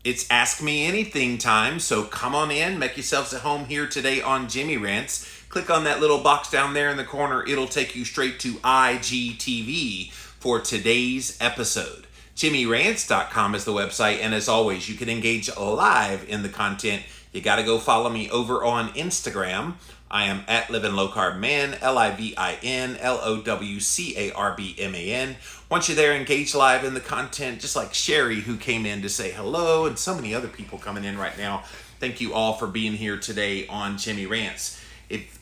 It's Ask Me Anything time, so come on in, make yourselves at home here today on Jimmy Rants. Click on that little box down there in the corner. It'll take you straight to IGTV for today's episode. JimmyRants.com is the website, and as always, you can engage live in the content. You got to go follow me over on Instagram. I am at Living Low Carb Man, LivinLowCarbMan. Once you're there, engage live in the content, just like Sherry, who came in to say hello, and so many other people coming in right now. Thank you all for being here today on Jimmy Rants. If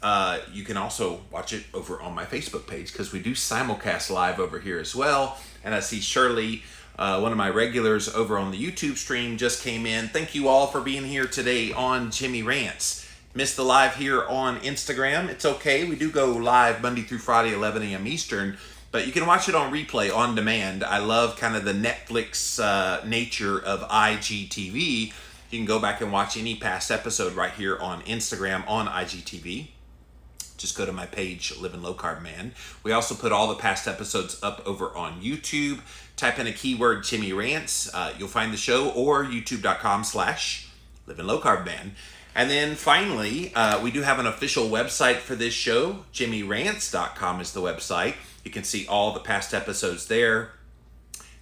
you can also watch it over on my Facebook page, because we do simulcast live over here as well. And I see Shirley, one of my regulars over on the YouTube stream, just came in. Thank you all for being here today on Jimmy Rants. Missed the live here on Instagram. It's okay. We do go live Monday through Friday, 11 a.m. Eastern, but you can watch it on replay on demand. I love kind of the Netflix nature of IGTV. You can go back and watch any past episode right here on Instagram on IGTV. Just go to my page, Living Low Carb Man. We also put all the past episodes up over on YouTube. Type in a keyword, Jimmy Rants. You'll find the show, or youtube.com/Living Low Carb Man. And then finally, we do have an official website for this show. JimmyRants.com is the website. You can see all the past episodes there.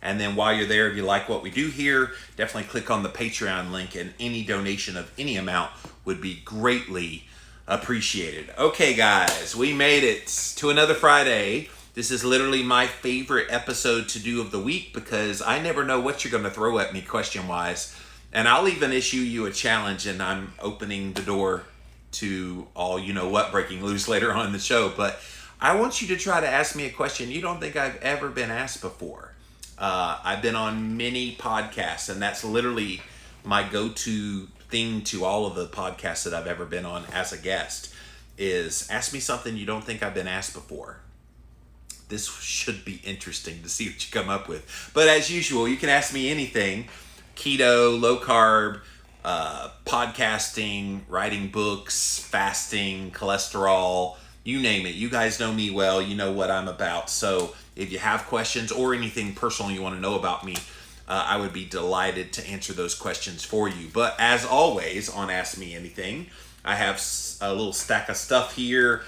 And then while you're there, if you like what we do here, definitely click on the Patreon link, and any donation of any amount would be greatly appreciated. Okay, guys, we made it to another Friday. This is literally my favorite episode to do of the week, because I never know what you're going to throw at me question-wise. And I'll even issue you a challenge, and I'm opening the door to all you-know-what breaking loose later on in the show. But I want you to try to ask me a question you don't think I've ever been asked before. I've been on many podcasts, and that's literally my go-to thing to all of the podcasts that I've ever been on as a guest, is ask me something you don't think I've been asked before. This should be interesting to see what you come up with. But as usual, you can ask me anything. Keto, low carb, podcasting, writing books, fasting, cholesterol, you name it. You guys know me well. You know what I'm about. So if you have questions or anything personal you want to know about me, I would be delighted to answer those questions for you. But as always, on Ask Me Anything, I have a little stack of stuff here,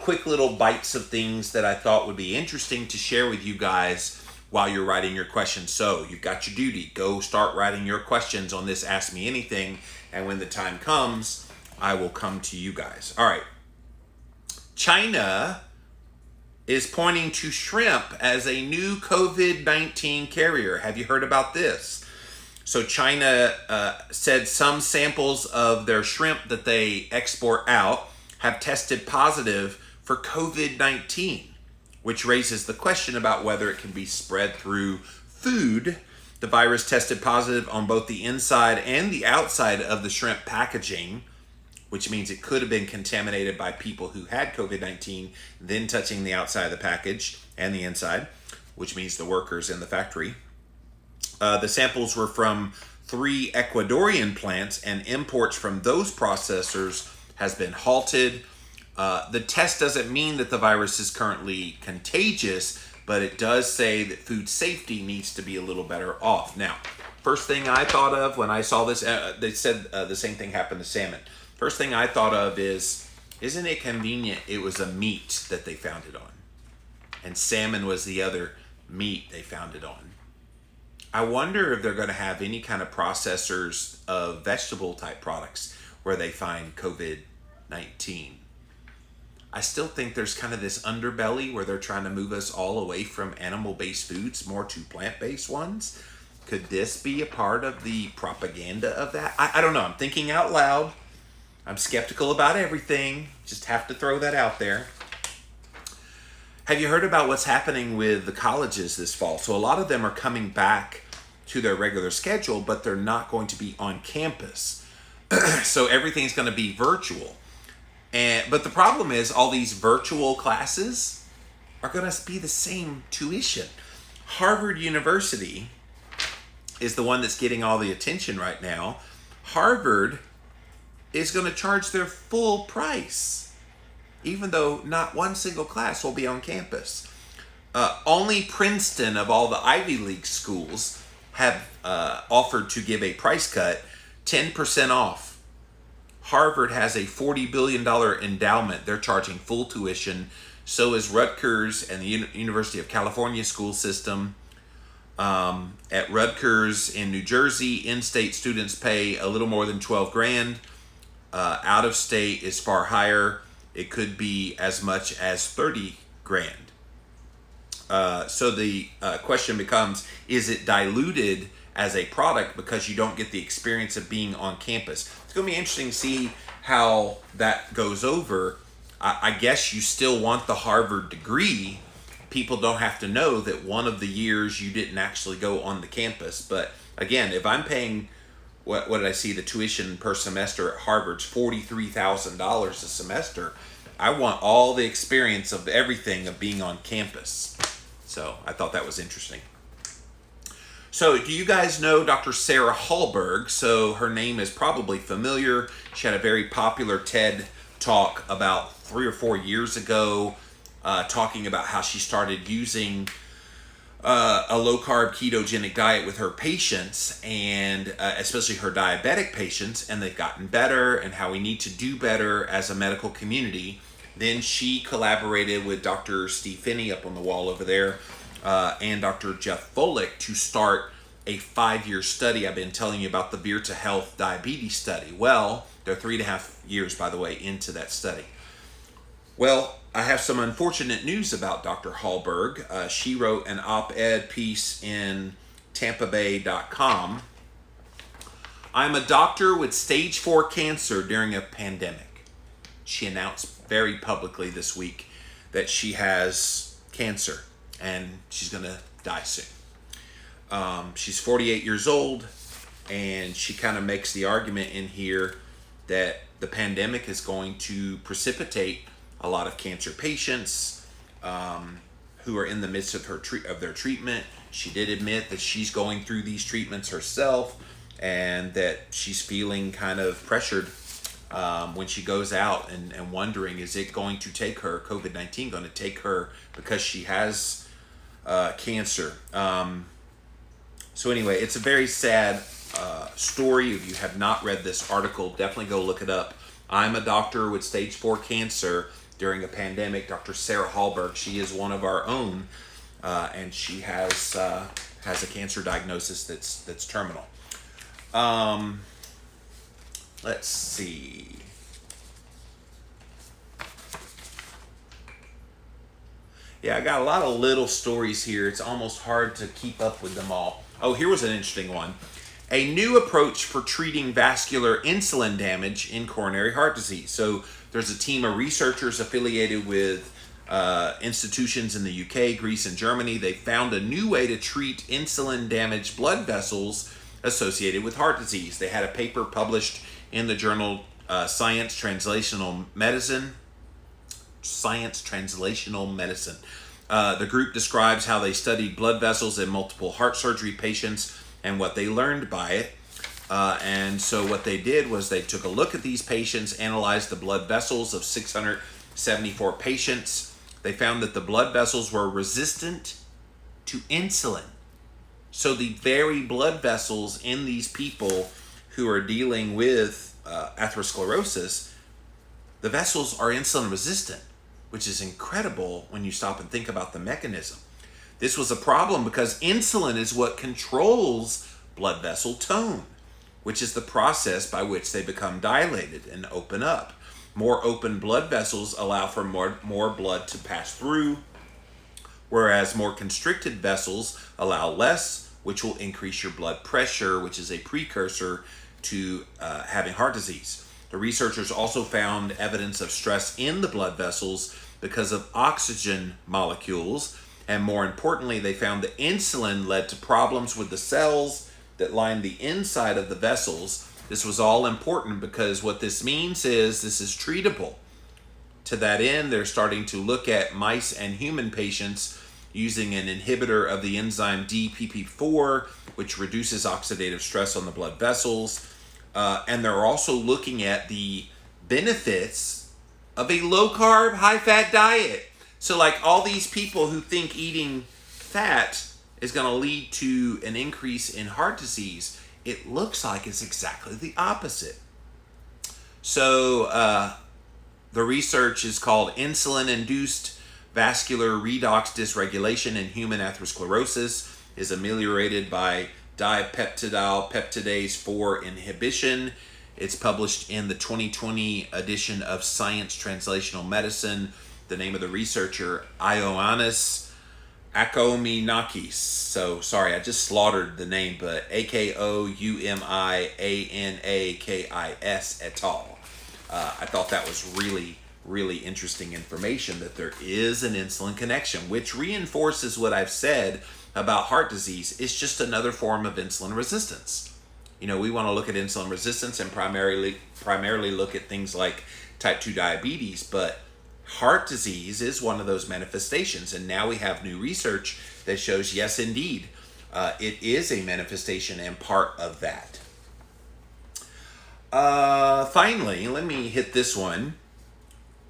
quick little bites of things that I thought would be interesting to share with you guys while you're writing your questions. So you've got your duty. Go start writing your questions on this Ask Me Anything, and when the time comes, I will come to you guys. All right. China is pointing to shrimp as a new COVID-19 carrier. Have you heard about this? So China said some samples of their shrimp that they export out have tested positive for COVID-19, which raises the question about whether it can be spread through food. The virus tested positive on both the inside and the outside of the shrimp packaging, which means it could have been contaminated by people who had COVID-19, then touching the outside of the package and the inside, which means the workers in the factory. The samples were from 3 Ecuadorian plants, and imports from those processors has been halted. The test doesn't mean that the virus is currently contagious, but it does say that food safety needs to be a little better off. Now, first thing I thought of when I saw this, they said the same thing happened to salmon. First thing I thought of is, isn't it convenient it was a meat that they found it on? And salmon was the other meat they found it on. I wonder if they're going to have any kind of processors of vegetable type products where they find COVID-19. I still think there's kind of this underbelly where they're trying to move us all away from animal-based foods more to plant-based ones. Could this be a part of the propaganda of that? I don't know. I'm thinking out loud. I'm skeptical about everything. Just have to throw that out there. Have you heard about what's happening with the colleges this fall? So a lot of them are coming back to their regular schedule, but they're not going to be on campus. So everything's going to be virtual. But the problem is all these virtual classes are going to be the same tuition. Harvard University is the one that's getting all the attention right now. Harvard is going to charge their full price, even though not one single class will be on campus. Only Princeton, of all the Ivy League schools, have offered to give a price cut, 10% off. Harvard has a $40 billion endowment. They're charging full tuition. So is Rutgers and the University of California school system. At Rutgers in New Jersey, in-state students pay a little more than 12 grand. Out of state is far higher. It could be as much as 30 grand. So the question becomes, is it diluted as a product because you don't get the experience of being on campus? It's going to be interesting to see how that goes over. I guess you still want the Harvard degree. People don't have to know that one of the years you didn't actually go on the campus. But again, if I'm paying, what did I see, the tuition per semester at Harvard's $43,000 a semester, I want all the experience of everything of being on campus. So I thought that was interesting. So do you guys know Dr. Sarah Hallberg? So her name is probably familiar. She had a very popular TED talk about 3 or 4 years ago, talking about how she started using a low-carb ketogenic diet with her patients, and especially her diabetic patients, and they've gotten better, and how we need to do better as a medical community. Then she collaborated with Dr. Steve Finney up on the wall over there, and Dr. Jeff Volek to start a 5-year study. I've been telling you about the Beer to Health diabetes study. Well, they're 3.5 years, by the way, into that study. Well, I have some unfortunate news about Dr. Hallberg. She wrote an op-ed piece in TampaBay.com. I'm a doctor with stage 4 cancer during a pandemic. She announced very publicly this week that she has cancer and she's going to die soon. She's 48 years old, and she kind of makes the argument in here that the pandemic is going to precipitate a lot of cancer patients who are in the midst of their treatment. She did admit that she's going through these treatments herself, and that she's feeling kind of pressured when she goes out and wondering, is it going to take her, COVID-19 going to take her because she has cancer? So anyway, it's a very sad story. If you have not read this article, definitely go look it up. I'm a doctor with stage 4 cancer during a pandemic. Dr. Sarah Hallberg, she is one of our own, and she has a cancer diagnosis that's terminal. Let's see. Yeah, I got a lot of little stories here. It's almost hard to keep up with them all. Oh, here was an interesting one. A new approach for treating vascular insulin damage in coronary heart disease. So there's a team of researchers affiliated with institutions in the UK, Greece, and Germany. They found a new way to treat insulin-damaged blood vessels associated with heart disease. They had a paper published in the journal Science Translational Medicine. The group describes how they studied blood vessels in multiple heart surgery patients and what they learned by it. And so what they did was they took a look at these patients, analyzed the blood vessels of 674 patients. They found that the blood vessels were resistant to insulin. So the very blood vessels in these people who are dealing with atherosclerosis, the vessels are insulin resistant, which is incredible when you stop and think about the mechanism. This was a problem because insulin is what controls blood vessel tone, which is the process by which they become dilated and open up. More open blood vessels allow for more blood to pass through, whereas more constricted vessels allow less, which will increase your blood pressure, which is a precursor to having heart disease. The researchers also found evidence of stress in the blood vessels because of oxygen molecules, and more importantly, they found that insulin led to problems with the cells that line the inside of the vessels. This was all important because what this means is this is treatable. To that end, they're starting to look at mice and human patients using an inhibitor of the enzyme DPP4, which reduces oxidative stress on the blood vessels. And they're also looking at the benefits of a low-carb, high-fat diet. So like all these people who think eating fat is going to lead to an increase in heart disease. It looks like it's exactly the opposite. So the research is called Insulin-Induced Vascular Redox Dysregulation in Human Atherosclerosis is ameliorated by dipeptidyl peptidase 4 inhibition. It's published in the 2020 edition of Science Translational Medicine. The name of the researcher, Ioannis Akominakis. So sorry, I just slaughtered the name, but Akoumianakis et al. I thought that was really interesting information, that there is an insulin connection, which reinforces what I've said about heart disease. It's just another form of insulin resistance. You know, we want to look at insulin resistance and primarily look at things like type 2 diabetes, but heart disease is one of those manifestations. And now we have new research that shows, yes, indeed, it is a manifestation and part of that. Finally, let me hit this one.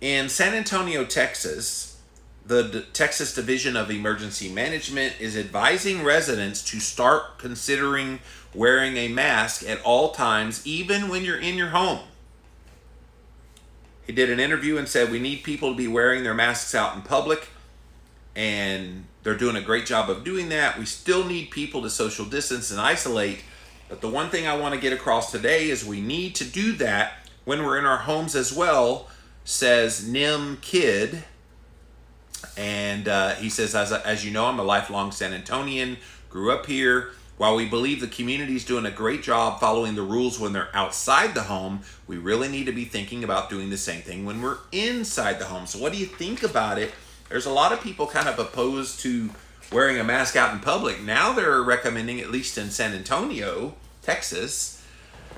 In San Antonio, Texas, the Texas Division of Emergency Management is advising residents to start considering wearing a mask at all times, even when you're in your home. He did an interview and said, we need people to be wearing their masks out in public, and they're doing a great job of doing that. We still need people to social distance and isolate, but the one thing I want to get across today is we need to do that when we're in our homes as well, says Nim Kidd. And he says, as you know, I'm a lifelong San Antonian, grew up here. While we believe the community is doing a great job following the rules when they're outside the home, we really need to be thinking about doing the same thing when we're inside the home. So what do you think about it? There's a lot of people kind of opposed to wearing a mask out in public. Now they're recommending, at least in San Antonio, Texas,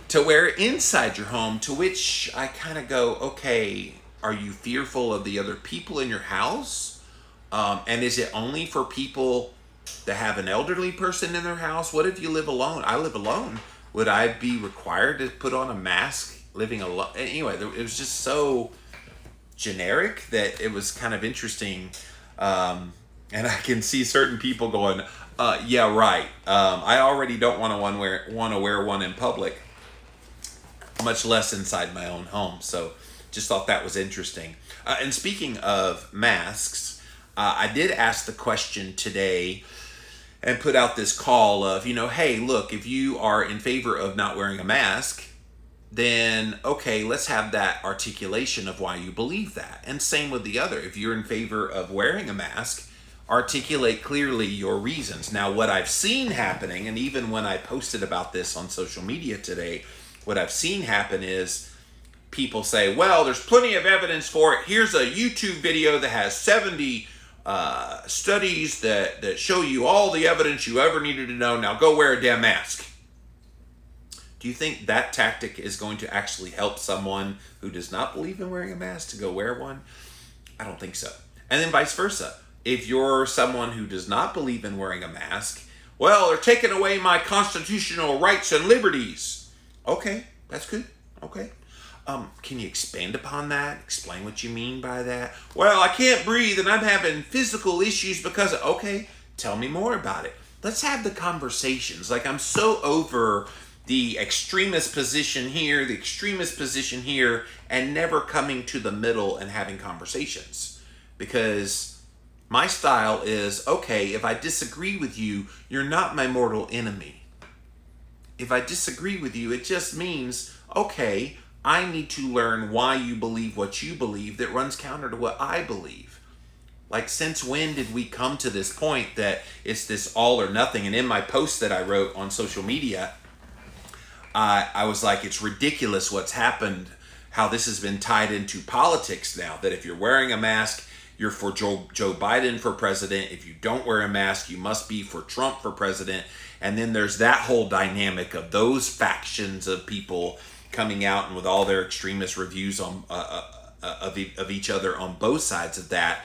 to wear it inside your home, to which I kind of go, okay, are you fearful of the other people in your house? And is it only for people that have an elderly person in their house? What if you live alone? I live alone. Would I be required to put on a mask living alone? Anyway, it was just so generic that it was kind of interesting. And I can see certain people going, yeah, right. I already don't want to wear one in public, much less inside my own home. So just thought that was interesting. And speaking of masks, I did ask the question today and put out this call of, hey, look, if you are in favor of not wearing a mask, then, okay, let's have that articulation of why you believe that. And same with the other. If you're in favor of wearing a mask, articulate clearly your reasons. Now, what I've seen happening, and even when I posted about this on social media today, what I've seen happen is people say, well, there's plenty of evidence for it. Here's a YouTube video that has 70 studies that show you all the evidence you ever needed to know. Now go wear a damn mask. Do you think that tactic is going to actually help someone who does not believe in wearing a mask to go wear one? I don't think so. And then vice versa. If you're someone who does not believe in wearing a mask, well, they're taking away my constitutional rights and liberties. Okay, that's good. Okay. Can you expand upon that? Explain what you mean by that. Well, I can't breathe and I'm having physical issues because of... Okay, tell me more about it. Let's have the conversations. Like, I'm so over the extremist position here, the extremist position here, and never coming to the middle and having conversations. Because my style is, okay, if I disagree with you, you're not my mortal enemy. If I disagree with you, it just means, okay, I need to learn why you believe what you believe that runs counter to what I believe. Like, since when did we come to this point that it's this all or nothing? And in my post that I wrote on social media, I was like, it's ridiculous what's happened, how this has been tied into politics now, that if you're wearing a mask, you're for Joe Biden for president. If you don't wear a mask, you must be for Trump for president. And then there's that whole dynamic of those factions of people coming out and with all their extremist reviews on of each other on both sides of that.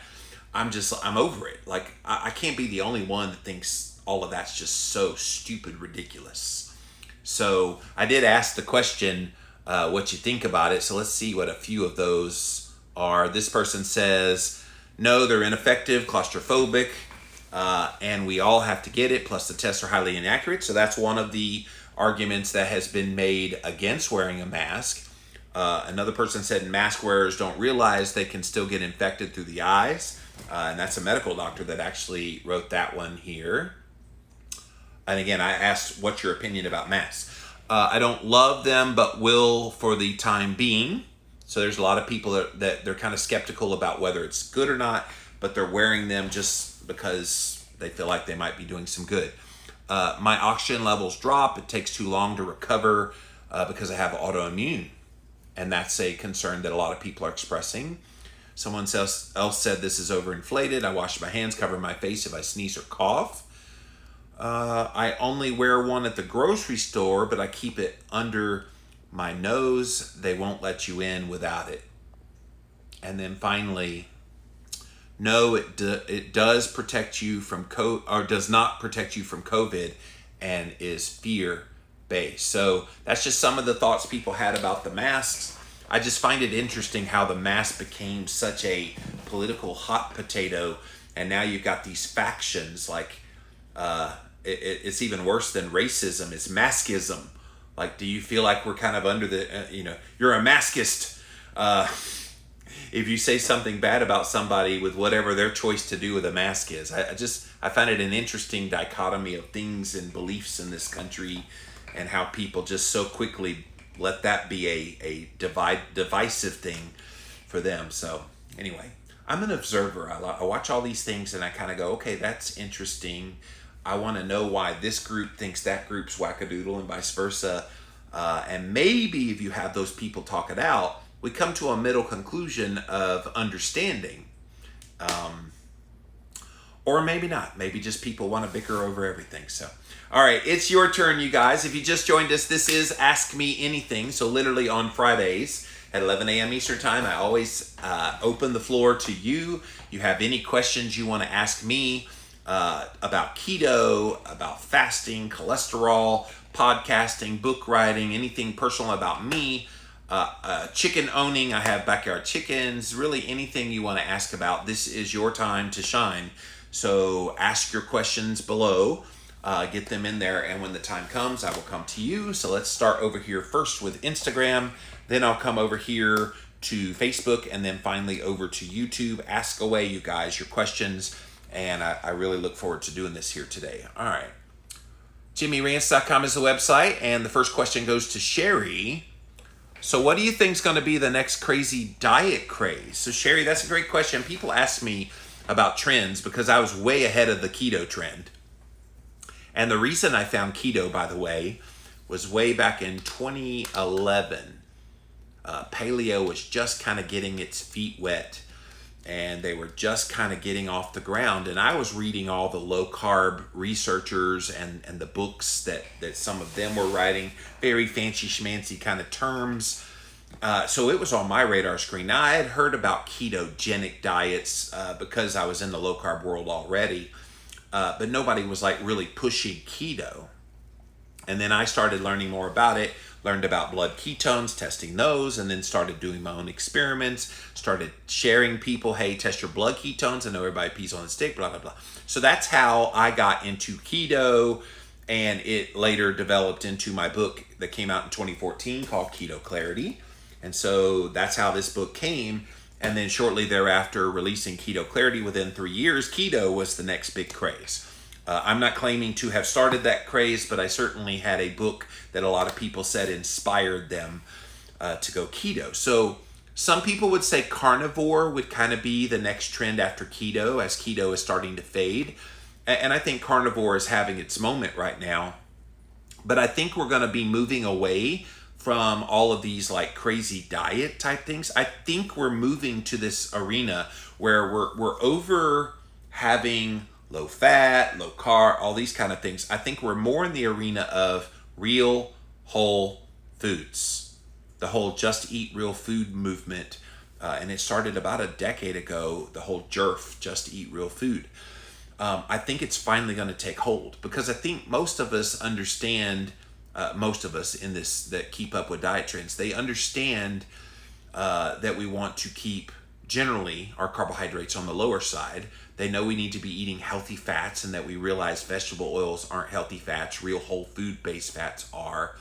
I'm over it. Like, I can't be the only one that thinks all of that's just so stupid ridiculous. So I did ask the question, what you think about it. So let's see what a few of those are. This person says, no, they're ineffective, claustrophobic. and we all have to get it, plus the tests are highly inaccurate. So that's one of the arguments that has been made against wearing a mask. Another person said mask wearers don't realize they can still get infected through the eyes. And that's a medical doctor that actually wrote that one here. And again, I asked, what's your opinion about masks? I don't love them, but will for the time being. So there's a lot of people that they're kind of skeptical about whether it's good or not, but they're wearing them just because they feel like they might be doing some good. My oxygen levels drop. It takes too long to recover because I have autoimmune. And that's a concern that a lot of people are expressing. Someone else said this is overinflated. I wash my hands, cover my face if I sneeze or cough. I only wear one at the grocery store, but I keep it under my nose. They won't let you in without it. And then finally, no, it does protect you from does not protect you from COVID, and is fear-based. So that's just some of the thoughts people had about the masks. I just find it interesting how the mask became such a political hot potato, and now you've got these factions like it's even worse than racism. It's maskism. Like, do you feel like we're kind of under the you're a maskist if you say something bad about somebody with whatever their choice to do with a mask is? I find it an interesting dichotomy of things and beliefs in this country, and how people just so quickly let that be a divisive thing for them. So anyway, I'm an observer. I watch all these things and I kind of go, okay, that's interesting. I want to know why this group thinks that group's wackadoodle and vice versa. And maybe if you have those people talk it out, we come to a middle conclusion of understanding. Or maybe not. Maybe just people want to bicker over everything. So, all right, it's your turn, you guys. If you just joined us, this is Ask Me Anything. So literally on Fridays at 11 a.m. Eastern Time, I always open the floor to you. You have any questions you want to ask me about keto, about fasting, cholesterol, podcasting, book writing, anything personal about me, chicken owning. I have backyard chickens, really anything you want to ask about. This is your time to shine. So ask your questions below, get them in there, and when the time comes, I will come to you. So let's start over here first with Instagram, then I'll come over here to Facebook, and then finally over to YouTube. Ask away, you guys, your questions, and I really look forward to doing this here today. All right. JimmyRants.com is the website, and the first question goes to Sherry. So what do you think is going to be the next crazy diet craze? So Sherry, that's a great question. People ask me about trends because I was way ahead of the keto trend. And the reason I found keto, by the way, was way back in 2011. Paleo was just kind of getting its feet wet, and they were just kind of getting off the ground. And I was reading all the low carb researchers and the books that some of them were writing, very fancy schmancy kind of terms. So it was on my radar screen. Now I had heard about ketogenic diets because I was in the low carb world already, but nobody was like really pushing keto. And then I started learning more about it, learned about blood ketones, testing those, and then started doing my own experiments, started sharing people, hey, test your blood ketones. I know everybody pees on the stick, blah, blah, blah. So that's how I got into keto, and it later developed into my book that came out in 2014 called Keto Clarity. And so that's how this book came. And then shortly thereafter, releasing Keto Clarity within 3 years, keto was the next big craze. I'm not claiming to have started that craze, but I certainly had a book that a lot of people said inspired them to go keto. So some people would say carnivore would kind of be the next trend after keto, as keto is starting to fade. And I think carnivore is having its moment right now. But I think we're going to be moving away from all of these like crazy diet type things. I think we're moving to this arena where we're over having low fat, low carb, all these kind of things. I think we're more in the arena of real whole foods, the whole just eat real food movement. And it started about a decade ago, the whole JERF, just eat real food. I think it's finally going to take hold, because I think most of us understand, most of us in this that keep up with diet trends, they understand that we want to keep generally our carbohydrates on the lower side. They know we need to be eating healthy fats, and that we realize vegetable oils aren't healthy fats. Real whole food based fats are.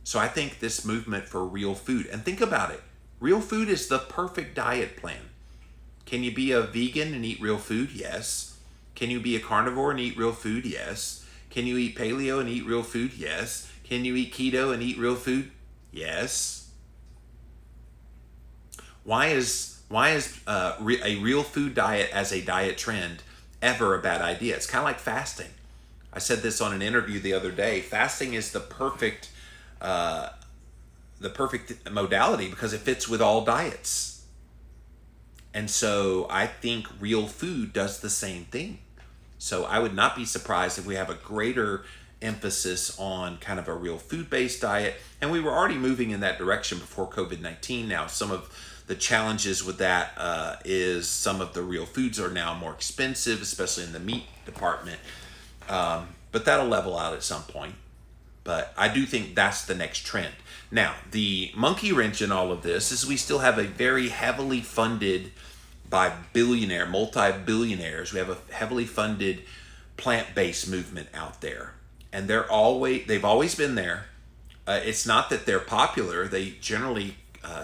So I think this movement for real food, and think about it, real food is the perfect diet plan. Can you be a vegan and eat real food? Yes. Can you be a carnivore and eat real food? Yes. Can you eat paleo and eat real food? Yes. Can you eat keto and eat real food? Yes. Why is a real food diet as a diet trend ever a bad idea? It's kind of like fasting. I said this on an interview the other day. Fasting is the perfect modality because it fits with all diets. And so I think real food does the same thing. So I would not be surprised if we have a greater emphasis on kind of a real food-based diet. And we were already moving in that direction before COVID-19. Now, some of the challenges with that is some of the real foods are now more expensive, especially in the meat department. But that'll level out at some point. But I do think that's the next trend. Now, the monkey wrench in all of this is we still have a very heavily funded by multi-billionaires. We have a heavily funded plant-based movement out there. And they've always been there. It's not that they're popular. They generally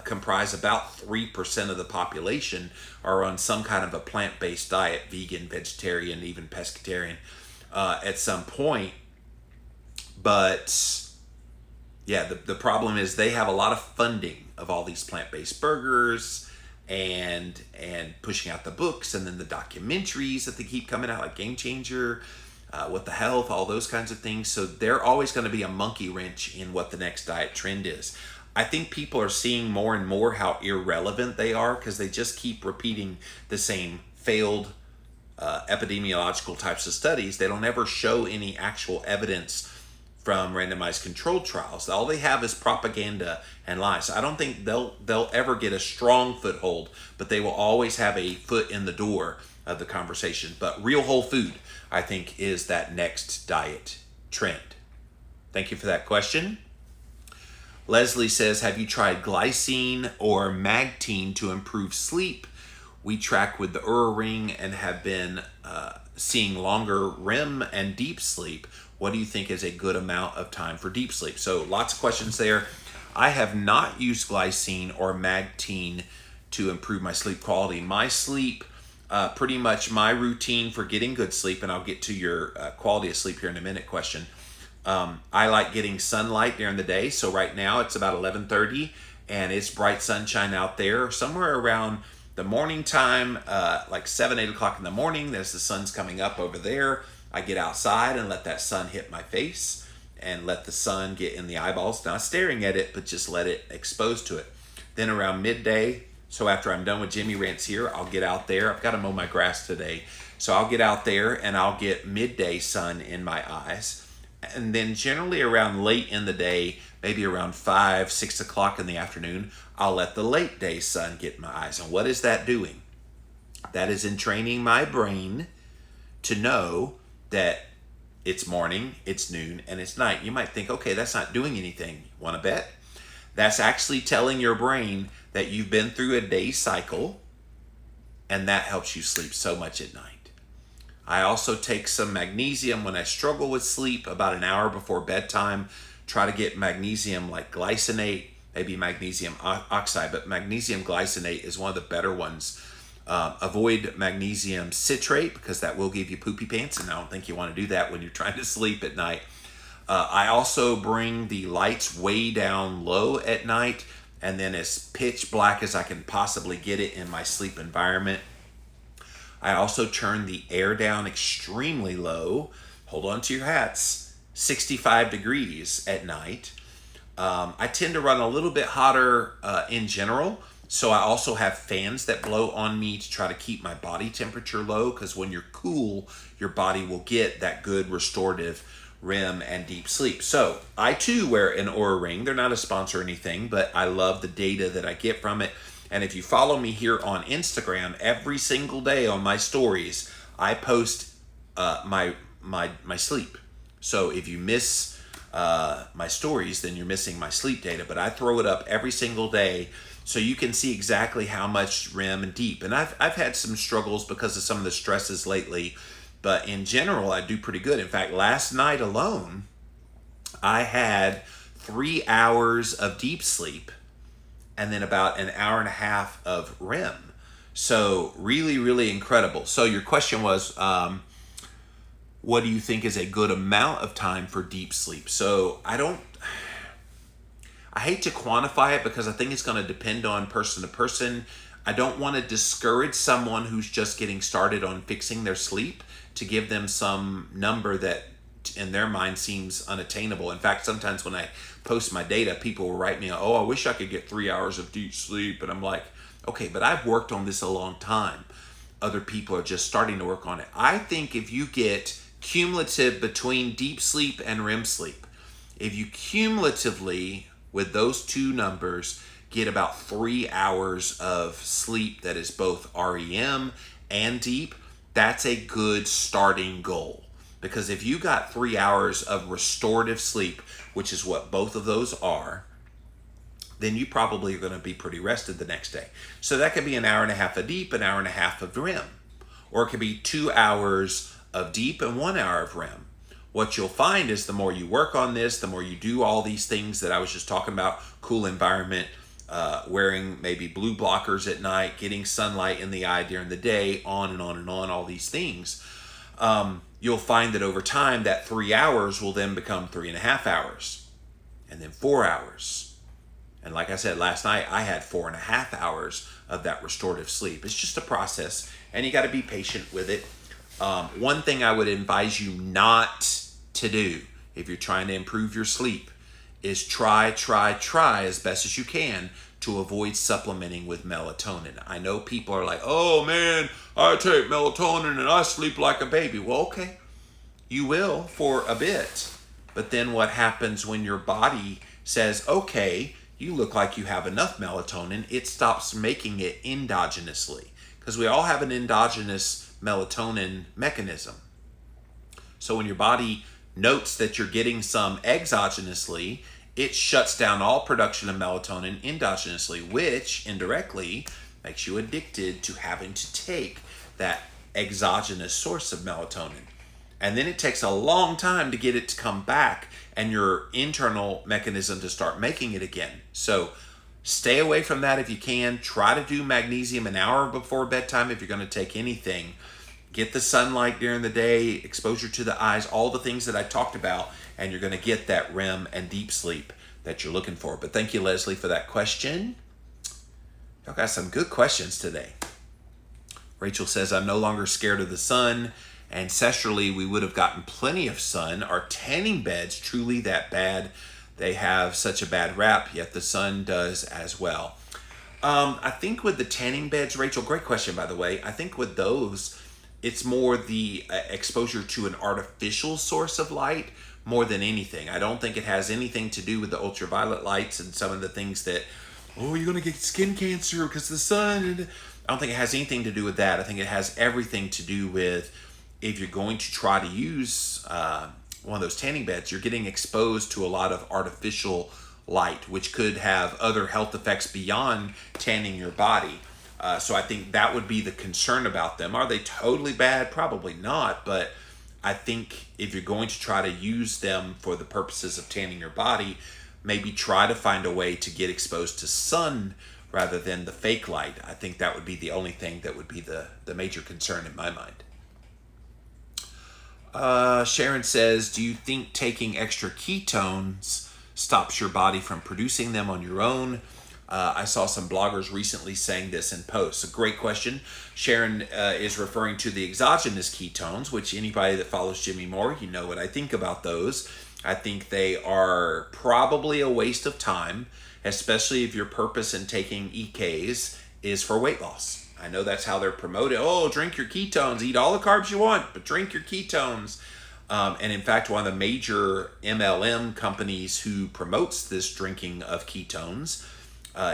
comprise about 3% of the population are on some kind of a plant-based diet, vegan, vegetarian, even pescatarian, at some point. But yeah, the problem is they have a lot of funding of all these plant-based burgers and pushing out the books and then the documentaries that they keep coming out, like Game Changer, What the Health, all those kinds of things. So they're always going to be a monkey wrench in what the next diet trend is. I think people are seeing more and more how irrelevant they are because they just keep repeating the same failed epidemiological types of studies. They don't ever show any actual evidence from randomized controlled trials. All they have is propaganda and lies. I don't think they'll ever get a strong foothold, but they will always have a foot in the door of the conversation. But real whole food, I think, is that next diet trend. Thank you for that question. Leslie says, have you tried glycine or magtine to improve sleep? We track with the Oura Ring and have been seeing longer REM and deep sleep. What do you think is a good amount of time for deep sleep? So lots of questions there. I have not used glycine or magtine to improve my sleep quality. My sleep, pretty much my routine for getting good sleep, and I'll get to your quality of sleep here in a minute question. I like getting sunlight during the day. So right now it's about 11:30 and it's bright sunshine out there. Somewhere around the morning time, like 7, 8 o'clock in the morning, as the sun's coming up over there, I get outside and let that sun hit my face and let the sun get in the eyeballs, not staring at it, but just let it expose to it. Then around midday, so after I'm done with Jimmy Rants here, I'll get out there. I've got to mow my grass today. So I'll get out there and I'll get midday sun in my eyes. And then generally around late in the day, maybe around 5, 6 o'clock in the afternoon, I'll let the late day sun get in my eyes. And what is that doing? That is entraining my brain to know that it's morning, it's noon, and it's night. You might think, okay, that's not doing anything. Want to bet? That's actually telling your brain that you've been through a day cycle, and that helps you sleep so much at night. I also take some magnesium when I struggle with sleep about an hour before bedtime. Try to get magnesium like glycinate, maybe magnesium oxide, but magnesium glycinate is one of the better ones. Avoid magnesium citrate because that will give you poopy pants, and I don't think you want to do that when you're trying to sleep at night. I also bring the lights way down low at night and then as pitch black as I can possibly get it in my sleep environment. I also turn the air down extremely low. Hold on to your hats. 65 degrees at night. I tend to run a little bit hotter in general. So I also have fans that blow on me to try to keep my body temperature low, because when you're cool, your body will get that good restorative REM and deep sleep. So I too wear an Oura Ring. They're not a sponsor or anything, but I love the data that I get from it. And if you follow me here on Instagram, every single day on my stories, I post my sleep. So if you miss my stories, then you're missing my sleep data. But I throw it up every single day so you can see exactly how much REM and deep. And I've had some struggles because of some of the stresses lately, but in general, I do pretty good. In fact, last night alone, I had 3 hours of deep sleep and then about an hour and a half of REM. So really, really incredible. So your question was, what do you think is a good amount of time for deep sleep? So I hate to quantify it because I think it's going to depend on person to person. I don't want to discourage someone who's just getting started on fixing their sleep to give them some number that in their mind seems unattainable. In fact, sometimes when I post my data, people will write me, oh, I wish I could get 3 hours of deep sleep. And I'm like, okay, but I've worked on this a long time. Other people are just starting to work on it. I think if you get cumulative between deep sleep and REM sleep, if you cumulatively with those two numbers get about 3 hours of sleep that is both REM and deep, that's a good starting goal. Because if you got 3 hours of restorative sleep, which is what both of those are, then you probably are going to be pretty rested the next day. So that could be an hour and a half of deep, an hour and a half of REM. Or it could be 2 hours of deep and 1 hour of REM. What you'll find is the more you work on this, the more you do all these things that I was just talking about, cool environment, wearing maybe blue blockers at night, getting sunlight in the eye during the day, on and on and on, all these things. You'll find that over time, that 3 hours will then become 3.5 hours, and then 4 hours. And like I said, last night, I had 4.5 hours of that restorative sleep. It's just a process, and you got to be patient with it. One thing I would advise you not to do if you're trying to improve your sleep is try as best as you can to avoid supplementing with melatonin. I know people are like, oh man, I take melatonin and I sleep like a baby. Well, okay, you will for a bit. But then what happens when your body says, okay, you look like you have enough melatonin, it stops making it endogenously. Because we all have an endogenous melatonin mechanism. So when your body notes that you're getting some exogenously, it shuts down all production of melatonin endogenously, which indirectly makes you addicted to having to take that exogenous source of melatonin. And then it takes a long time to get it to come back and your internal mechanism to start making it again. So stay away from that if you can. Try to do magnesium an hour before bedtime if you're going to take anything. Get the sunlight during the day, exposure to the eyes, all the things that I talked about, and you're going to get that REM and deep sleep that you're looking for. But thank you, Leslie, for that question. Y'all got some good questions today. Rachel says, I'm no longer scared of the sun. Ancestrally, we would have gotten plenty of sun. Are tanning beds truly that bad? They have such a bad rap, yet the sun does as well. I think with the tanning beds, Rachel, great question, by the way. I think with those, it's more the exposure to an artificial source of light more than anything. I don't think it has anything to do with the ultraviolet lights and some of the things that, oh, you're going to get skin cancer because of the sun. I don't think it has anything to do with that. I think it has everything to do with if you're going to try to use one of those tanning beds, you're getting exposed to a lot of artificial light, which could have other health effects beyond tanning your body. So I think that would be the concern about them. Are they totally bad? Probably not. But I think if you're going to try to use them for the purposes of tanning your body, maybe try to find a way to get exposed to sun rather than the fake light. I think that would be the only thing that would be the major concern in my mind. Sharon says, do you think taking extra ketones stops your body from producing them on your own? I saw some bloggers recently saying this in posts. A great question. Sharon is referring to the exogenous ketones, which anybody that follows Jimmy Moore, you know what I think about those. I think they are probably a waste of time, especially if your purpose in taking EKs is for weight loss. I know that's how they're promoted. Oh, drink your ketones, eat all the carbs you want, but drink your ketones. And in fact, one of the major MLM companies who promotes this drinking of ketones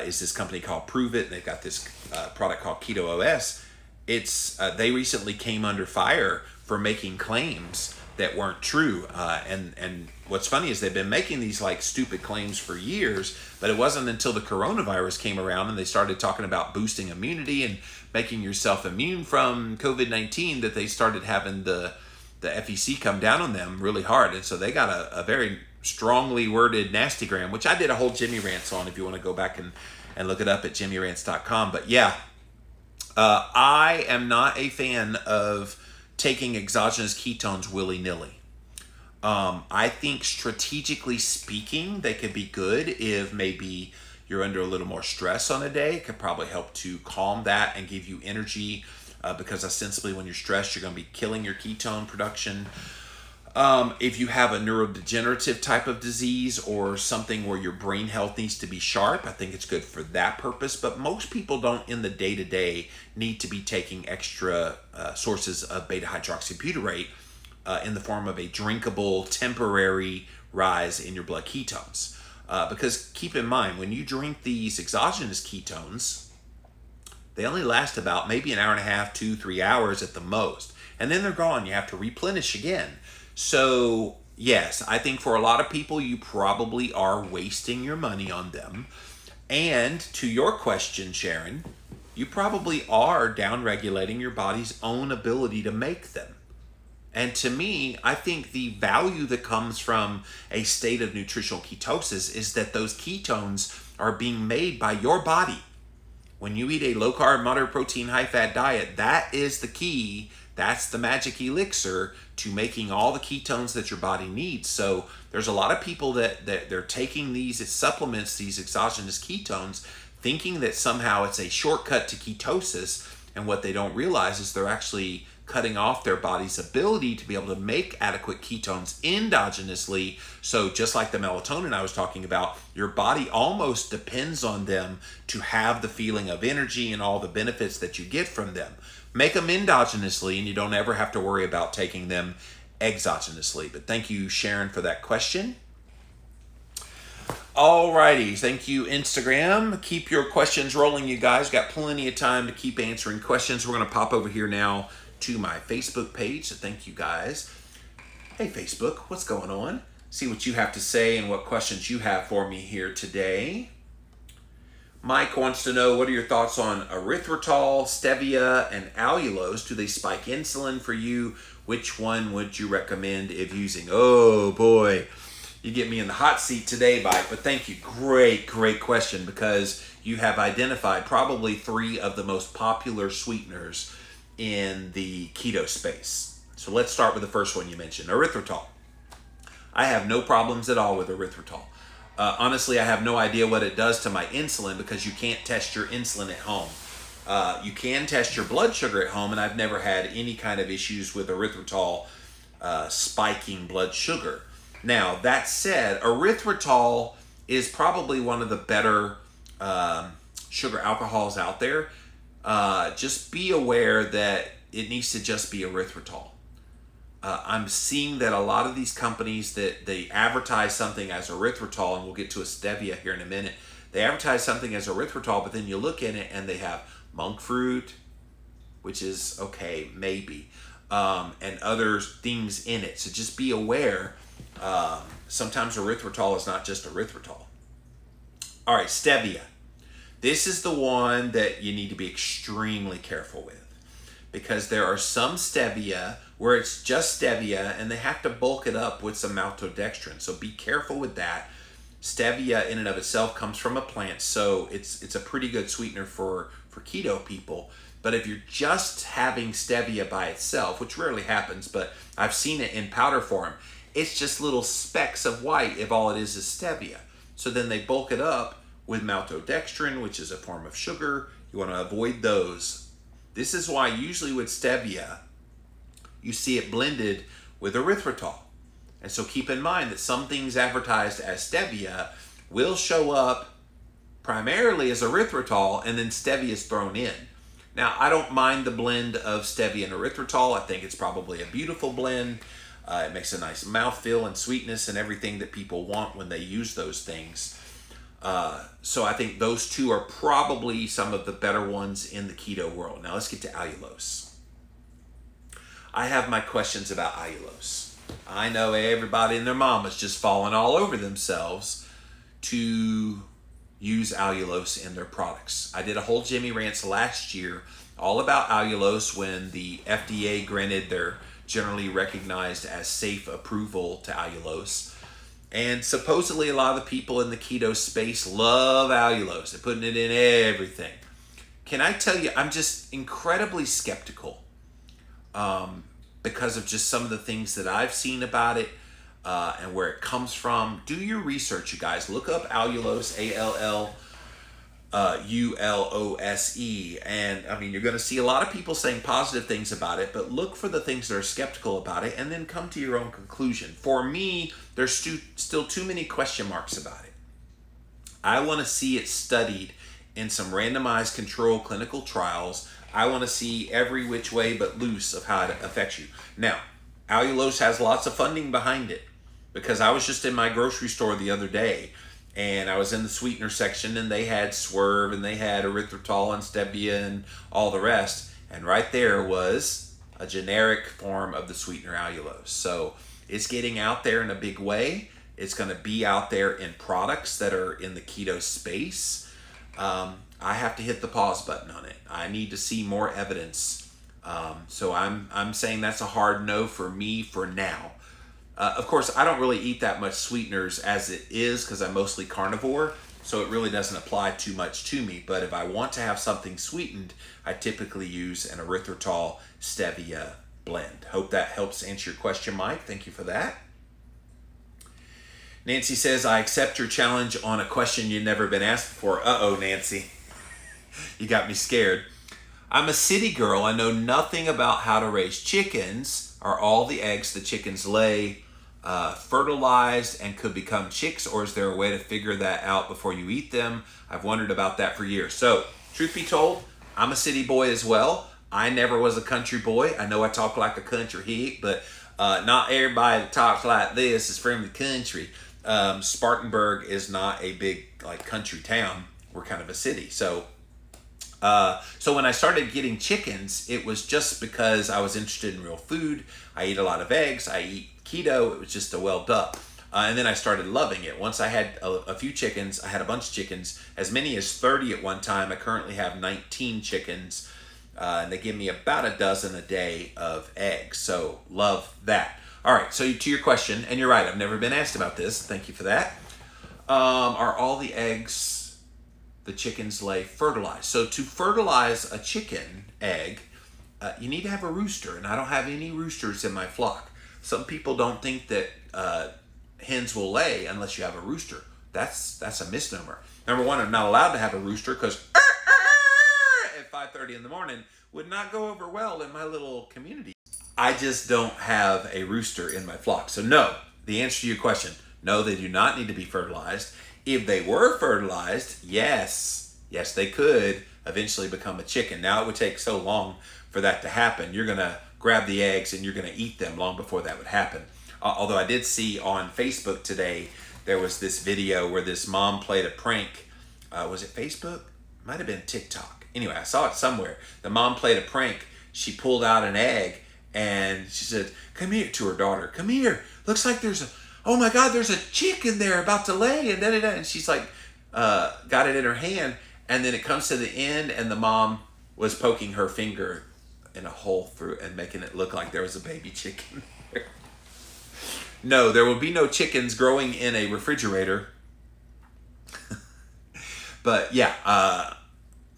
is this company called Prove It. They've got this product called Keto OS. They recently came under fire for making claims that weren't true. And what's funny is they've been making these like stupid claims for years, but it wasn't until the coronavirus came around and they started talking about boosting immunity and making yourself immune from COVID-19 that they started having the FEC come down on them really hard. And so they got a very strongly worded nastygram, which I did a whole Jimmy Rants on if you want to go back and look it up at jimmyrants.com. But yeah, I am not a fan of taking exogenous ketones willy-nilly. I think strategically speaking, they could be good if maybe you're under a little more stress on a day. It could probably help to calm that and give you energy because ostensibly when you're stressed, you're going to be killing your ketone production. If you have a neurodegenerative type of disease or something where your brain health needs to be sharp, I think it's good for that purpose. But most people don't in the day-to-day need to be taking extra sources of beta-hydroxybutyrate in the form of a drinkable temporary rise in your blood ketones. Because keep in mind, when you drink these exogenous ketones, they only last about maybe an hour and a half, 2-3 hours at the most. And then they're gone. You have to replenish again. So, yes, I think for a lot of people, you probably are wasting your money on them. And to your question, Sharon, you probably are downregulating your body's own ability to make them. And to me, I think the value that comes from a state of nutritional ketosis is that those ketones are being made by your body. When you eat a low-carb, moderate-protein, high-fat diet, that is the key. That's the magic elixir to making all the ketones that your body needs. So there's a lot of people that they're taking these supplements, these exogenous ketones, thinking that somehow it's a shortcut to ketosis. And what they don't realize is they're actually cutting off their body's ability to be able to make adequate ketones endogenously. So just like the melatonin I was talking about, your body almost depends on them to have the feeling of energy and all the benefits that you get from them. Make them endogenously and you don't ever have to worry about taking them exogenously. But thank you, Sharon, for that question. Alrighty, thank you, Instagram. Keep your questions rolling, you guys. Got plenty of time to keep answering questions. We're going to pop over here now to my Facebook page, so thank you guys. Hey, Facebook, what's going on? See what you have to say and what questions you have for me here today. Mike wants to know, what are your thoughts on erythritol, stevia, and allulose? Do they spike insulin for you? Which one would you recommend if using? Oh boy, you get me in the hot seat today, Mike, but thank you. Great question, because you have identified probably 3 of the most popular sweeteners in the keto space. So let's start with the first one you mentioned, erythritol. I have no problems at all with erythritol. Honestly, I have no idea what it does to my insulin because you can't test your insulin at home. You can test your blood sugar at home, and I've never had any kind of issues with erythritol spiking blood sugar. Now, that said, erythritol is probably one of the better sugar alcohols out there. Just be aware that it needs to just be erythritol. I'm seeing that a lot of these companies that they advertise something as erythritol, and we'll get to a stevia here in a minute. They advertise something as erythritol, but then you look in it and they have monk fruit, which is okay, maybe, and other things in it. So just be aware. Sometimes erythritol is not just erythritol. All right, stevia. This is the one that you need to be extremely careful with, because there are some stevia where it's just stevia and they have to bulk it up with some maltodextrin. So be careful with that. Stevia in and of itself comes from a plant, so it's a pretty good sweetener for keto people. But if you're just having stevia by itself, which rarely happens, but I've seen it in powder form, it's just little specks of white if all it is stevia. So then they bulk it up with maltodextrin, which is a form of sugar. You want to avoid those. This is why usually with stevia, you see it blended with erythritol. And so keep in mind that some things advertised as stevia will show up primarily as erythritol, and then stevia is thrown in. Now, I don't mind the blend of stevia and erythritol. I think it's probably a beautiful blend. It makes a nice mouthfeel and sweetness and everything that people want when they use those things. So I think those two are probably some of the better ones in the keto world. Now let's get to allulose. I have my questions about allulose. I know everybody and their mama's just falling all over themselves to use allulose in their products. I did a whole Jimmy Rants last year all about allulose when the FDA granted their generally recognized as safe approval to allulose. And supposedly a lot of the people in the keto space love allulose. They're putting it in everything. Can I tell you, I'm just incredibly skeptical because of just some of the things that I've seen about it and where it comes from. Do your research, you guys. Look up allulose, ALLULOSE. And I mean, you're going to see a lot of people saying positive things about it, but look for the things that are skeptical about it and then come to your own conclusion. For me, there's still too many question marks about it. I want to see it studied in some randomized controlled clinical trials. I want to see every which way but loose of how it affects you. Now, allulose has lots of funding behind it because I was just in my grocery store the other day and I was in the sweetener section and they had Swerve and they had erythritol and stevia and all the rest. And right there was a generic form of the sweetener allulose. So it's getting out there in a big way. It's going to be out there in products that are in the keto space. I have to hit the pause button on it. I need to see more evidence. So I'm saying that's a hard no for me for now. Of course, I don't really eat that much sweeteners as it is because I'm mostly carnivore, so it really doesn't apply too much to me. But if I want to have something sweetened, I typically use an erythritol stevia blend. Hope that helps answer your question, Mike. Thank you for that. Nancy says, I accept your challenge on a question you've never been asked before. Uh-oh, Nancy. You got me scared. I'm a city girl. I know nothing about how to raise chickens. Are all the eggs the chickens lay fertilized and could become chicks, or is there a way to figure that out before you eat them? I've wondered about that for years. So, truth be told, I'm a city boy as well. I never was a country boy. I know I talk like a country hick, but not everybody that talks like this is from the country. Spartanburg is not a big country town. We're kind of a city. So when I started getting chickens, it was just because I was interested in real food. I eat a lot of eggs. I eat keto. It was just a well duh. And then I started loving it. Once I had a few chickens, I had a bunch of chickens, as many as 30 at one time. I currently have 19 chickens, and they give me about a dozen a day of eggs. So love that. All right, so to your question, and you're right, I've never been asked about this. Thank you for that. Are all the eggs the chickens lay fertilized? So to fertilize a chicken egg, you need to have a rooster, and I don't have any roosters in my flock. Some people don't think that hens will lay unless you have a rooster. That's a misnomer. Number one, I'm not allowed to have a rooster because at 5:30 in the morning would not go over well in my little community. I just don't have a rooster in my flock. So no, the answer to your question, no, they do not need to be fertilized. If they were fertilized, yes, they could eventually become a chicken. Now it would take so long for that to happen. You're going to grab the eggs and you're going to eat them long before that would happen. Although I did see on Facebook today, there was this video where this mom played a prank. Was it Facebook? Might have been TikTok. Anyway, I saw it somewhere. The mom played a prank. She pulled out an egg and she said, come here, to her daughter. Come here. Looks like oh my God, there's a chicken there about to lay. And da-da-da. And she's like, got it in her hand. And then it comes to the end and the mom was poking her finger in a hole through and making it look like there was a baby chicken there. No, there will be no chickens growing in a refrigerator. But yeah,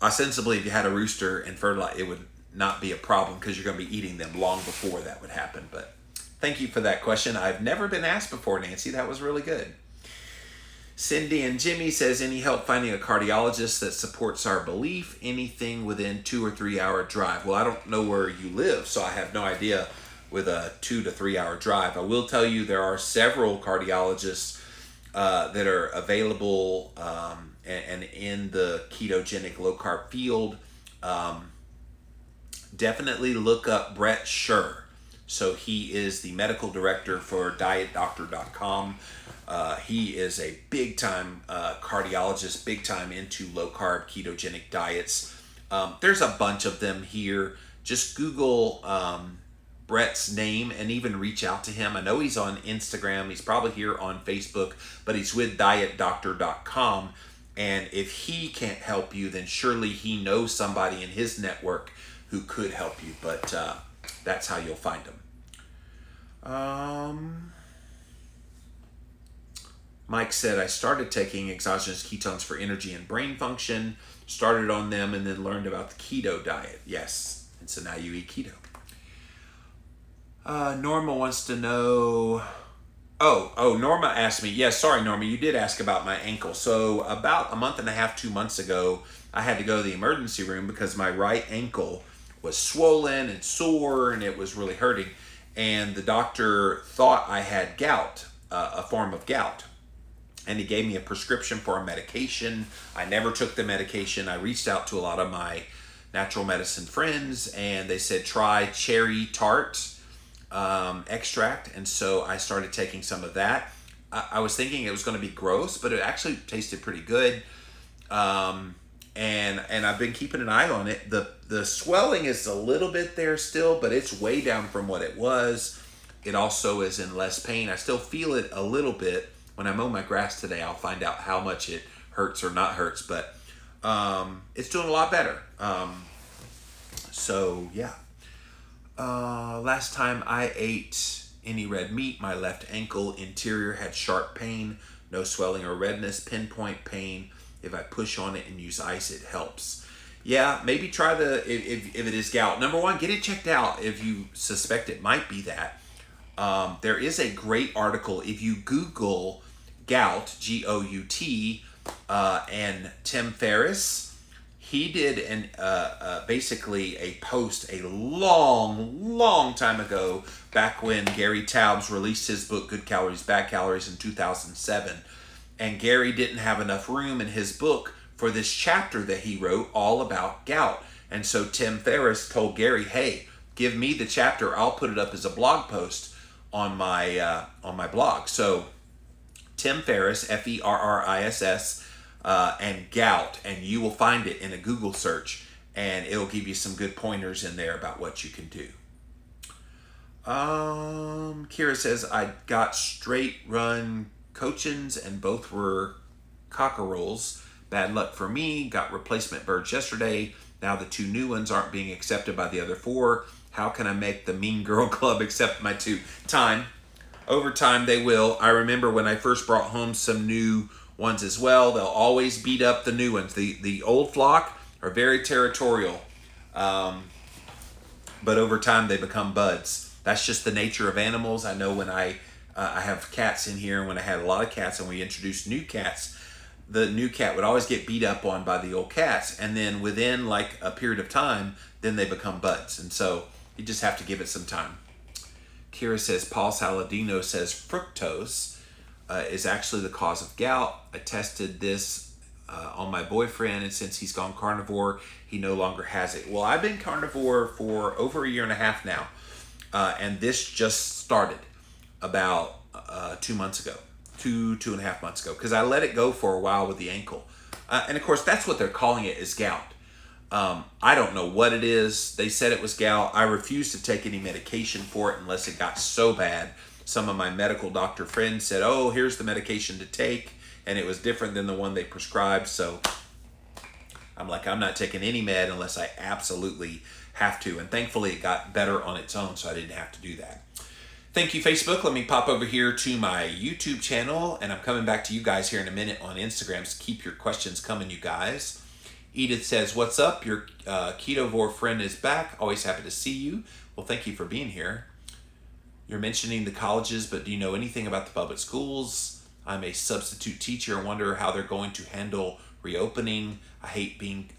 ostensibly, if you had a rooster and fertilizer, it would not be a problem because you're going to be eating them long before that would happen. But thank you for that question. I've never been asked before, Nancy. That was really good. Cindy and Jimmy says, any help finding a cardiologist that supports our belief? Anything within 2 or 3 hour drive? Well, I don't know where you live, so I have no idea with a 2 to 3 hour drive. I will tell you there are several cardiologists that are available and in the ketogenic low carb field. Definitely look up Brett Scher. So he is the medical director for dietdoctor.com. He is a big time cardiologist, big time into low carb ketogenic diets. There's a bunch of them here. Just Google Brett's name and even reach out to him. I know he's on Instagram. He's probably here on Facebook, but he's with dietdoctor.com. And if he can't help you, then surely he knows somebody in his network who could help you. But that's how you'll find him. Mike said, I started taking exogenous ketones for energy and brain function, started on them, and then learned about the keto diet. Yes, and so now you eat keto. Norma wants to know... Norma asked me. Yes, sorry, Norma, you did ask about my ankle. So about a month and a half, 2 months ago, I had to go to the emergency room because my right ankle was swollen and sore, and it was really hurting. And the doctor thought I had gout, a form of gout. And he gave me a prescription for a medication. I never took the medication. I reached out to a lot of my natural medicine friends, and they said, try cherry tart extract. And so I started taking some of that. I was thinking it was going to be gross, but it actually tasted pretty good. And I've been keeping an eye on it. The swelling is a little bit there still, but it's way down from what it was. It also is in less pain. I still feel it a little bit. When I mow my grass today, I'll find out how much it hurts or not hurts, but it's doing a lot better. So yeah. Last time I ate any red meat, my left ankle interior had sharp pain, no swelling or redness, pinpoint pain. If I push on it and use ice, it helps. Yeah, maybe try if it is gout. Number one, get it checked out if you suspect it might be that. There is a great article. If you Google gout, G-O-U-T, and Tim Ferriss, he did basically a post a long time ago, back when Gary Taubes released his book, Good Calories, Bad Calories, in 2007. And Gary didn't have enough room in his book for this chapter that he wrote all about gout. And so Tim Ferriss told Gary, hey, give me the chapter. I'll put it up as a blog post on my blog. So Tim Ferriss, Ferriss, and gout, and you will find it in a Google search, and it'll give you some good pointers in there about what you can do. Kira says, I got straight run Cochins and both were cockerels. Bad luck for me. Got replacement birds yesterday. Now the 2 new ones aren't being accepted by the other 4. How can I make the Mean Girl Club accept my 2? Time. Over time, they will. I remember when I first brought home some new ones as well. They'll always beat up the new ones. The old flock are very territorial. But over time, they become buds. That's just the nature of animals. I know when I have cats in here, and when I had a lot of cats and we introduced new cats, the new cat would always get beat up on by the old cats. And then within like a period of time, then they become buds. And so you just have to give it some time. Kira says, Paul Saladino says fructose is actually the cause of gout. I tested this on my boyfriend, and since he's gone carnivore, he no longer has it. Well, I've been carnivore for over a year and a half now, and this just started about 2 months ago, 2.5 months ago, because I let it go for a while with the ankle. And of course, that's what they're calling it, is gout. I don't know what it is. They said it was gout. I refused to take any medication for it unless it got so bad. Some of my medical doctor friends said, oh, here's the medication to take. And it was different than the one they prescribed. So I'm like, I'm not taking any med unless I absolutely have to. And thankfully it got better on its own, so I didn't have to do that. Thank you, Facebook. Let me pop over here to my YouTube channel, and I'm coming back to you guys here in a minute on Instagram. So keep your questions coming, you guys. Edith says, what's up? Your ketovore friend is back. Always happy to see you. Well, thank you for being here. You're mentioning the colleges, but do you know anything about the public schools? I'm a substitute teacher and wonder how they're going to handle reopening. I hate being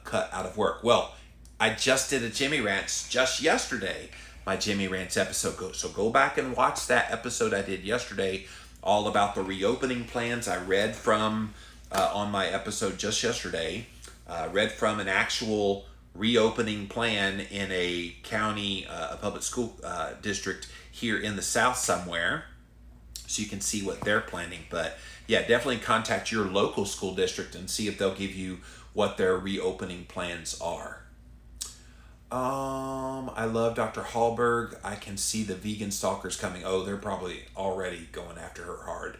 cut out of work. Well, I just did a Jimmy Rants just yesterday, my Jimmy Rants episode. So go back and watch that episode I did yesterday, all about the reopening plans. I read from, on my episode just yesterday, read from an actual reopening plan in a county, a public school district here in the South somewhere, so you can see what they're planning. But yeah, definitely contact your local school district and see if they'll give you what their reopening plans are. I love Dr. Hallberg. I can see the vegan stalkers coming. Oh, they're probably already going after her hard.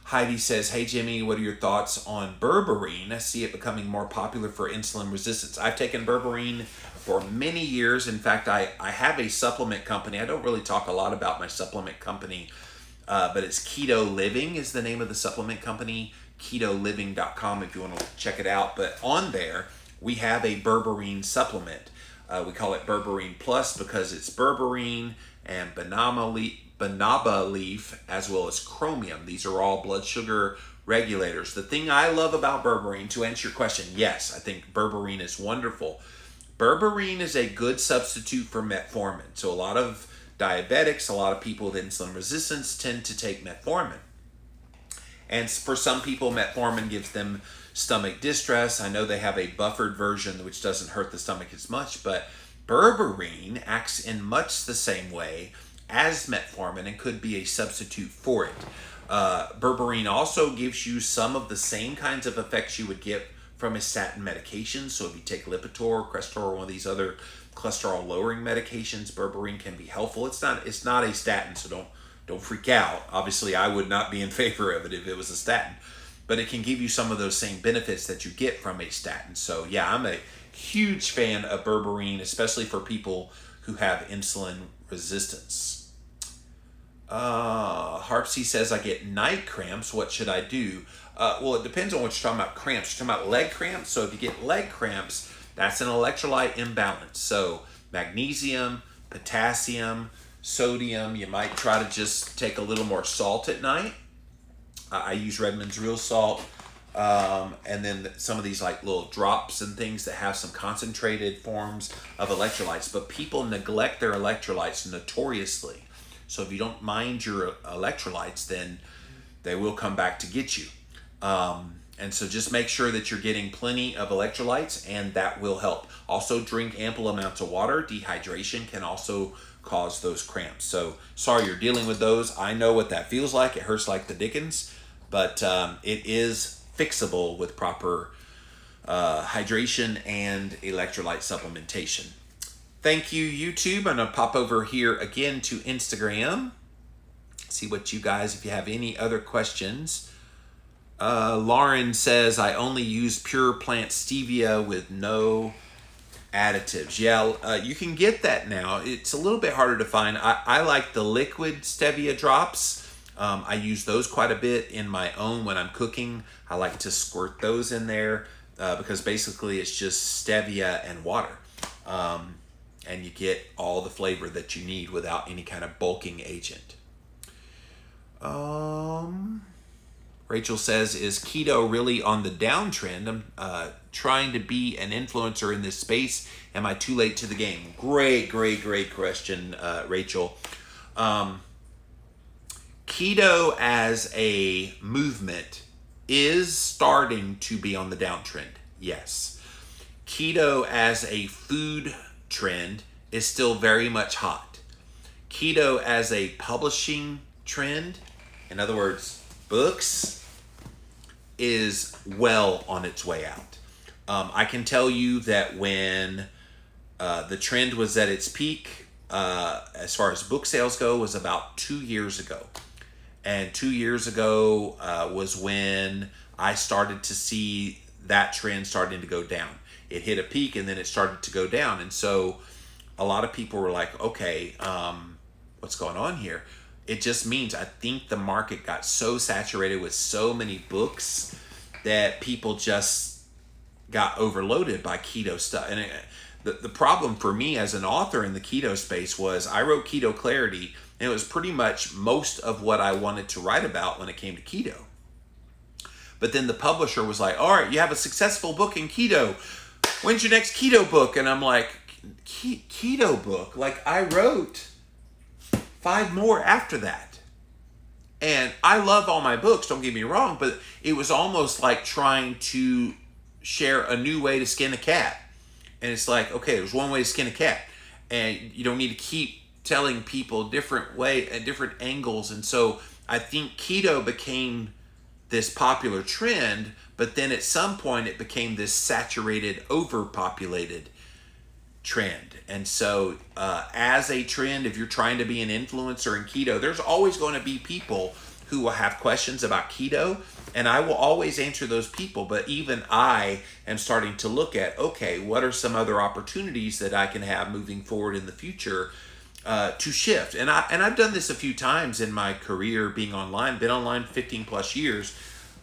Heidi says, hey Jimmy, what are your thoughts on berberine? I see it becoming more popular for insulin resistance. I've taken berberine for many years. In fact, I have a supplement company. I don't really talk a lot about my supplement company, but it's Keto Living is the name of the supplement company, ketoliving.com if you want to check it out. But on there, we have a berberine supplement. We call it Berberine Plus because it's berberine and banaba leaf as well as chromium. These are all blood sugar regulators. The thing I love about berberine, to answer your question, yes, I think berberine is wonderful. Berberine is a good substitute for metformin. So a lot of diabetics, a lot of people with insulin resistance tend to take metformin. And for some people, metformin gives them stomach distress. I know they have a buffered version which doesn't hurt the stomach as much, but berberine acts in much the same way as metformin and could be a substitute for it. Berberine also gives you some of the same kinds of effects you would get from a statin medication. So if you take Lipitor, Crestor, or one of these other cholesterol lowering medications, berberine can be helpful. It's not a statin, so don't freak out. Obviously, I would not be in favor of it if it was a statin, but it can give you some of those same benefits that you get from a statin. So yeah, I'm a huge fan of berberine, especially for people who have insulin resistance. Harpsy says, I get night cramps. What should I do? Well, it depends on what you're talking about. Cramps. You're talking about leg cramps. So if you get leg cramps, that's an electrolyte imbalance. So magnesium, potassium, sodium. You might try to just take a little more salt at night. I use Redmond's Real Salt. And then some of these like little drops and things that have some concentrated forms of electrolytes. But people neglect their electrolytes notoriously. So if you don't mind your electrolytes, then they will come back to get you. And so just make sure that you're getting plenty of electrolytes, and that will help. Also drink ample amounts of water. Dehydration can also cause those cramps. So sorry you're dealing with those. I know what that feels like. It hurts like the dickens, but it is fixable with proper hydration and electrolyte supplementation. Thank you, YouTube. I'm going to pop over here again to Instagram. See what you guys, if you have any other questions. Lauren says, I only use pure plant stevia with no additives. Yeah, you can get that now. It's a little bit harder to find. I like the liquid stevia drops. I use those quite a bit in my own when I'm cooking. I like to squirt those in there because basically it's just stevia and water. And you get all the flavor that you need without any kind of bulking agent. Rachel says, is keto really on the downtrend? I'm trying to be an influencer in this space. Am I too late to the game? Great question, Rachel. Keto as a movement is starting to be on the downtrend. Yes. Keto as a food trend is still very much hot. Keto as a publishing trend, in other words, books, is well on its way out. I can tell you that when the trend was at its peak, as far as book sales go, was about 2 years ago. And 2 years ago was when I started to see that trend starting to go down. It hit a peak and then it started to go down. And so a lot of people were like, okay, what's going on here? It just means I think the market got so saturated with so many books that people just got overloaded by keto stuff. And the problem for me as an author in the keto space was I wrote Keto Clarity, and it was pretty much most of what I wanted to write about when it came to keto. But then the publisher was like, all right, you have a successful book in keto. When's your next keto book? And I'm like, keto book? Like, I wrote 5 more after that. And I love all my books, don't get me wrong, but it was almost like trying to share a new way to skin a cat. And it's like, okay, there's one way to skin a cat. And you don't need to keep telling people different angles. And so I think keto became this popular trend, but then at some point it became this saturated, overpopulated trend. And so as a trend, if you're trying to be an influencer in keto, there's always going to be people who will have questions about keto, and I will always answer those people. But even I am starting to look at, okay, what are some other opportunities that I can have moving forward in the future to shift? And I've done this a few times in my career being online, been online 15 plus years.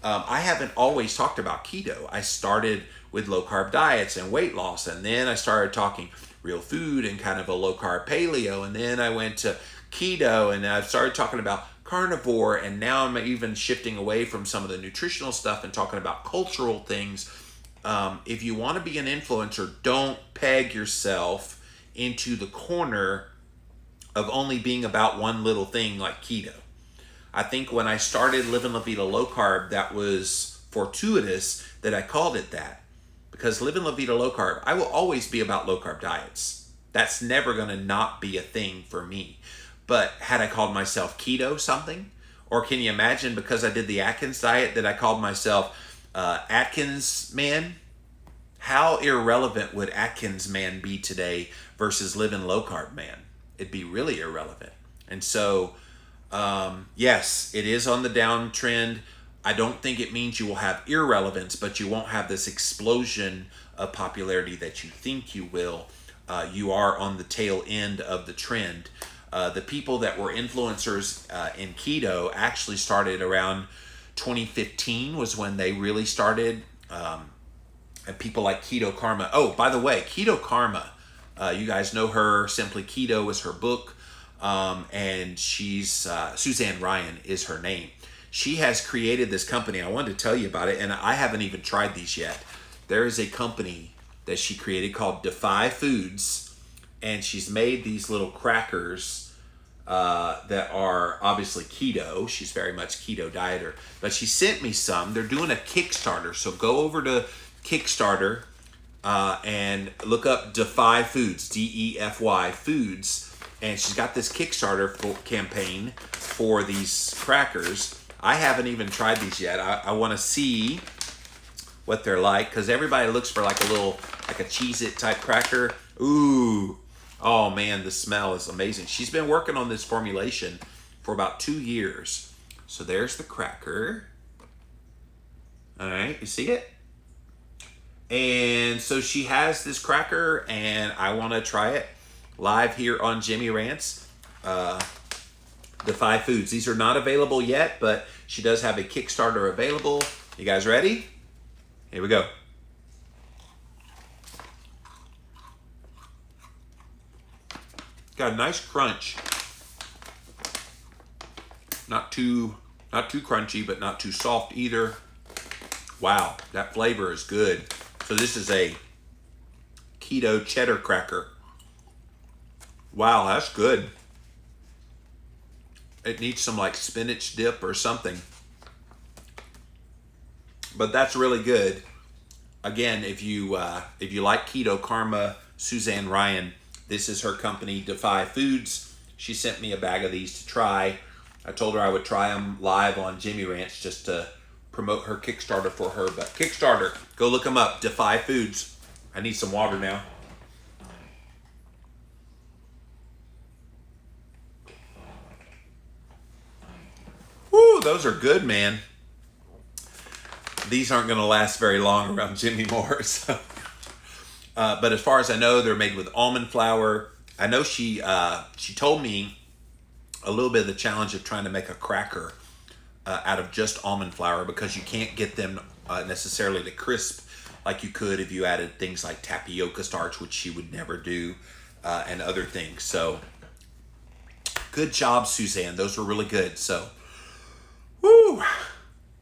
I haven't always talked about keto. I started with low carb diets and weight loss, and then I started talking real food and kind of a low carb paleo, and then I went to keto, and I've started talking about carnivore, and now I'm even shifting away from some of the nutritional stuff and talking about cultural things. If you want to be an influencer, don't peg yourself into the corner of only being about one little thing like keto. I think when I started Living La Vida Low Carb, that was fortuitous that I called it that, because Living La Vida Low Carb, I will always be about low carb diets. That's never going to not be a thing for me. But had I called myself keto something, or can you imagine, because I did the Atkins diet, that I called myself Atkins man? How irrelevant would Atkins man be today versus living low carb man? It'd be really irrelevant. And so, yes, it is on the downtrend. I don't think it means you will have irrelevance, but you won't have this explosion of popularity that you think you will. You are on the tail end of the trend. The people that were influencers in keto actually started around 2015 was when they really started. And people like Keto Karma. Oh, by the way, Keto Karma, you guys know her. Simply Keto is her book. And she's, Suzanne Ryan is her name. She has created this company. I wanted to tell you about it, and I haven't even tried these yet. There is a company that she created called Defy Foods, and she's made these little crackers that are obviously keto. She's very much keto dieter, but she sent me some. They're doing a Kickstarter, so go over to Kickstarter and look up Defy Foods, DEFY Foods, and she's got this Kickstarter campaign for these crackers. I haven't even tried these yet. I want to see what they're like, because everybody looks for like a little, like a Cheez-It type cracker. Ooh. Oh man, the smell is amazing. She's been working on this formulation for about 2 years. So there's the cracker. All right, you see it? And so she has this cracker, and I want to try it live here on Jimmy Rants. Defy Foods. These are not available yet, but she does have a Kickstarter available. You guys ready? Here we go. Got a nice crunch. Not too crunchy, but not too soft either. Wow, that flavor is good. So this is a keto cheddar cracker. Wow, that's good. It needs some like spinach dip or something. But that's really good. Again, if you like Keto Karma, Suzanne Ryan, this is her company, Defy Foods. She sent me a bag of these to try. I told her I would try them live on Jimmy Ranch just to promote her Kickstarter for her. But Kickstarter, go look them up, Defy Foods. I need some water now. Woo, those are good, man. These aren't going to last very long around Jimmy Moore. So. But as far as I know, they're made with almond flour. I know she told me a little bit of the challenge of trying to make a cracker out of just almond flour, because you can't get them necessarily to crisp like you could if you added things like tapioca starch, which she would never do, and other things. So good job, Suzanne. Those were really good. So, woo.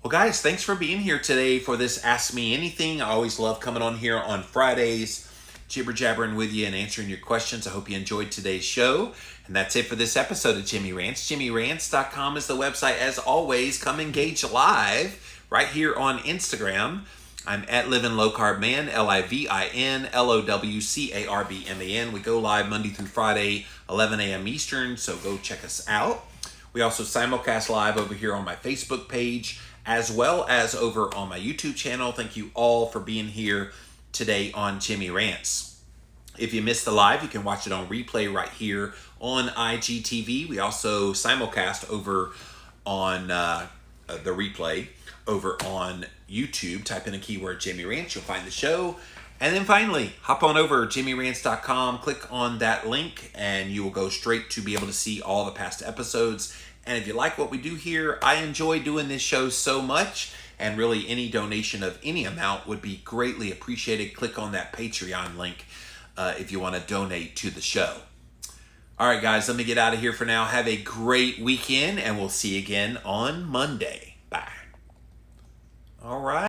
Well, guys, thanks for being here today for this Ask Me Anything. I always love coming on here on Fridays, jibber-jabbering with you and answering your questions. I hope you enjoyed today's show. And that's it for this episode of Jimmy Rants. JimmyRants.com is the website. As always, come engage live right here on Instagram. I'm at Living Low Carb Man, LIVINLOWCARBMAN. We go live Monday through Friday, 11 a.m. Eastern, so go check us out. We also simulcast live over here on my Facebook page, as well as over on my YouTube channel. Thank you all for being here today on Jimmy Rants. If you missed the live, you can watch it on replay right here on IGTV. We also simulcast over on the replay over on YouTube. Type in a keyword Jimmy Rants, you'll find the show. And then finally, hop on over jimmyrants.com, click on that link, and you will go straight to be able to see all the past episodes. And if you like what we do here, I enjoy doing this show so much, and really any donation of any amount would be greatly appreciated. Click on that Patreon link if you want to donate to the show. All right, guys, let me get out of here for now. Have a great weekend, and we'll see you again on Monday. Bye. All right.